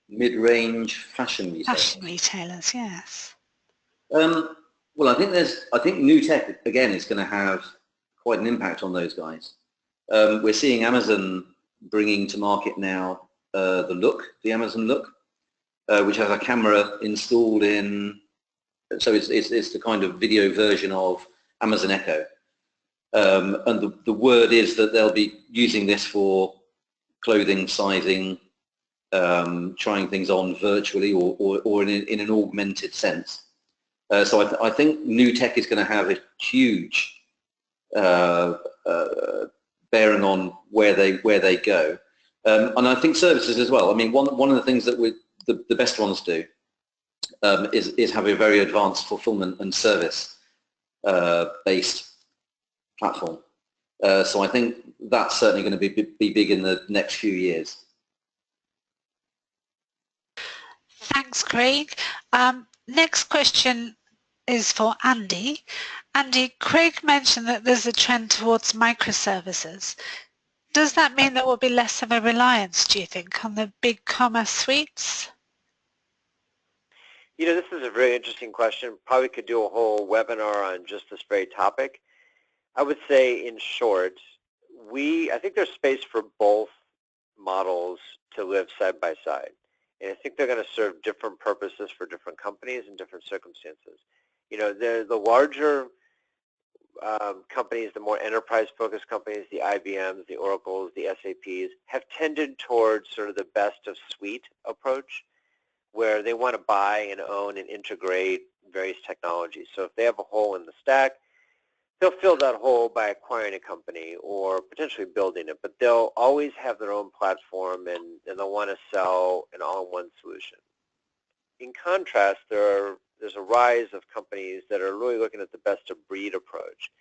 Mid-range fashion retailers. Fashion retailers, yes. Well, I think new tech again is going to have quite an impact on those guys. We're seeing Amazon bringing to market now the Amazon Look, which has a camera installed in. So it's the kind of video version of Amazon Echo, and the word is that they'll be using this for clothing sizing, trying things on virtually or in an augmented sense. So I think new tech is going to have a huge bearing on where they go, and I think services as well. I mean, one of the things that the best ones do is have a very advanced fulfillment and service based platform. So I think that's certainly going to be big in the next few years. Thanks, Craig. Next question is for Andy. Andy, Craig mentioned that there's a trend towards microservices. Does that mean there will be less of a reliance, do you think, on the big commerce suites? You know, this is a very interesting question. Probably could do a whole webinar on just this very topic. I would say, in short, I think there's space for both models to live side by side. And I think they're going to serve different purposes for different companies in different circumstances. You know, the larger companies, the more enterprise-focused companies, the IBMs, the Oracles, the SAPs, have tended towards sort of the best of suite approach, where they want to buy and own and integrate various technologies. So if they have a hole in the stack, they'll fill that hole by acquiring a company or potentially building it, but they'll always have their own platform and they'll want to sell an all-in-one solution. In contrast, there's a rise of companies that are really looking at the best-of-breed approach,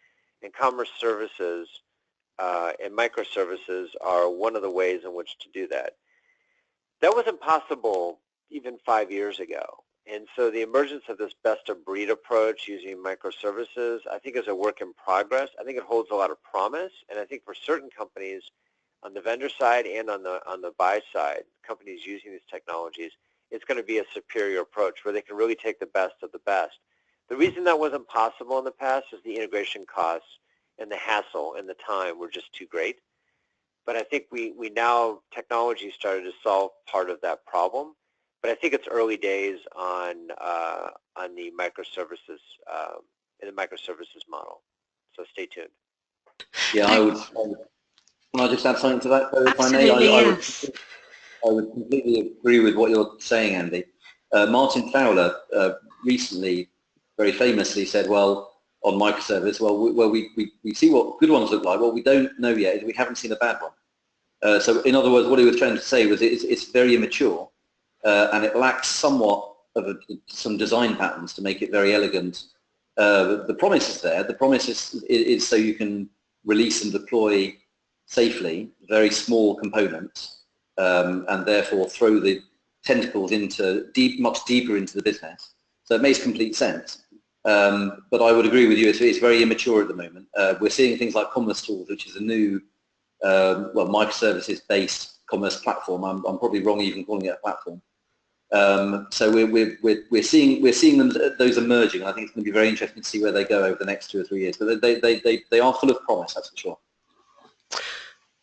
and commerce services and microservices are one of the ways in which to do that. That wasn't possible even 5 years ago. And so the emergence of this best-of-breed approach using microservices, I think, is a work in progress. I think it holds a lot of promise, and I think for certain companies on the vendor side and on the buy side, companies using these technologies, it's going to be a superior approach where they can really take the best of the best. The reason that wasn't possible in the past is the integration costs and the hassle and the time were just too great. But I think we now, technology started to solve part of that problem. But I think it's early days on the microservices in the microservices model. So stay tuned. Yeah, can I just add something to that, if I may? Yes. I would completely agree with what you're saying, Andy. Martin Fowler recently, very famously, said, "Well, on microservice, we see what good ones look like. What we don't know yet is we haven't seen a bad one." So, in other words, what he was trying to say was it's very immature. And it lacks somewhat of some design patterns to make it very elegant. The promise is there. The promise is so you can release and deploy safely very small components, and therefore throw the tentacles into much deeper into the business. So it makes complete sense. But I would agree with you. It's very immature at the moment. We're seeing things like Commerce Tools, which is a new, microservices-based commerce platform. I'm probably wrong even calling it a platform. So we're seeing those emerging. I think it's going to be very interesting to see where they go over the next 2 or 3 years. But they are full of promise, that's for sure.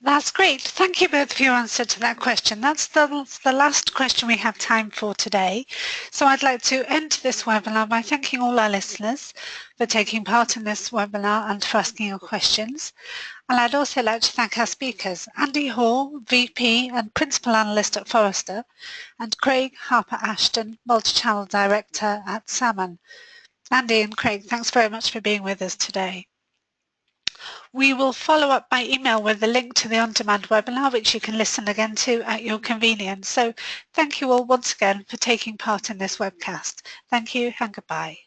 That's great. Thank you both for your answer to that question. That's the last question we have time for today. So I'd like to end this webinar by thanking all our listeners for taking part in this webinar and for asking your questions. And I'd also like to thank our speakers, Andy Hall, VP and Principal Analyst at Forrester, and Craig Harper-Ashton, Multi-Channel Director at Salmon. Andy and Craig, thanks very much for being with us today. We will follow up by email with the link to the on-demand webinar, which you can listen again to at your convenience. So thank you all once again for taking part in this webcast. Thank you and goodbye.